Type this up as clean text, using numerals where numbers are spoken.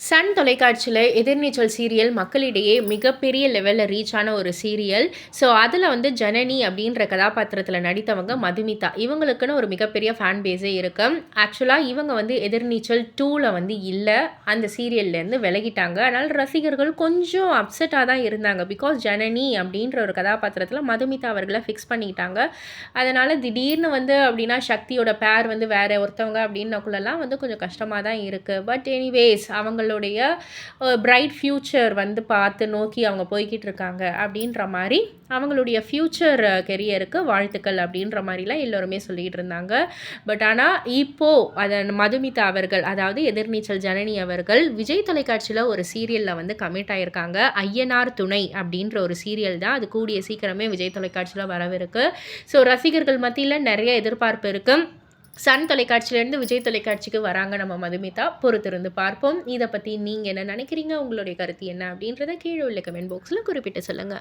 Sun தொலைக்காட்சியில எதிர்நீச்சல் serial மக்களிடையே மிகப்பெரிய லெவல்ல ரீச் ஆன ஒரு சீரியல். ஸோ, அதில வந்து ஜனனி அப்படின்ற கதாபாத்திரத்தில நடித்தவங்க மதுமிதா. இவங்களுக்குன்னு ஒரு மிகப்பெரிய ஃபேன் பேஸே இருக்கு. ஆக்சுவலா இவங்க வந்து எதிர்நீச்சல் 2ல வந்து இல்ல. அந்த சீரியல்லேருந்து விலகிட்டாங்க. அதனால ரசிகர்கள் கொஞ்சம் அப்செட்டா தான் இருந்தாங்க. பிகாஸ் ஜனனி அப்படின்ற ஒரு கதாபாத்திரத்தில மதுமிதா அவர்கள ஃபிக்ஸ் பண்ணிக்கிட்டாங்க. அதனால திடீர்னு வந்து அப்படின்னா சக்தியோட பேர் வந்து வேற ஒருத்தவங்க அப்படின்னக்குள்ளலாம் வந்து கொஞ்சம் கஷ்டமா தான் இருக்கு. பட் எனிவேஸ் அவங்களுடைய பிரைட் ஃப்யூச்சர் வந்து பார்த்து நோக்கி அவங்க போய்க்கிட்டு இருக்காங்க அப்படின்ற மாரி, அவங்களுடைய ஃப்யூச்சர் கெரியருக்கு வாழ்த்துக்கள் அப்படின்ற மாரிலாம் எல்லோருமே சொல்லிக்கிட்டு இருந்தாங்க. பட் ஆனா, இப்போ அத மதுமிதா அவர்கள், அதாவது எதிர்நீச்சல் ஜனனி அவர்கள் விஜய் தொலைக்காட்சியில ஒரு சீரியல்ல வந்து கமிட் ஆயிருக்காங்க. ஐயனார் துணை அப்படின்ற ஒரு சீரியல் தான். அது கூடிய சீக்கிரமே விஜய் தொலைக்காட்சியில வரவிருக்கு. ஸோ, ரசிகர்கள் மத்தியில நெறைய எதிர்பார்ப்பு இருக்கு. சன் தொலைக்காட்சியிலேருந்து விஜய் தொலைக்காட்சிக்கு வராங்க நம்ம மதுமிதா. பொறுத்திருந்து பார்ப்போம். இத பத்தி நீங்க என்ன நெனைக்கிறீங்க? உங்களுடைய கருத்து என்ன? அப்படின்றத கீழ உள்ள கமெண்ட் பாக்ஸ்ல குறிப்பிட்டு சொல்லுங்க.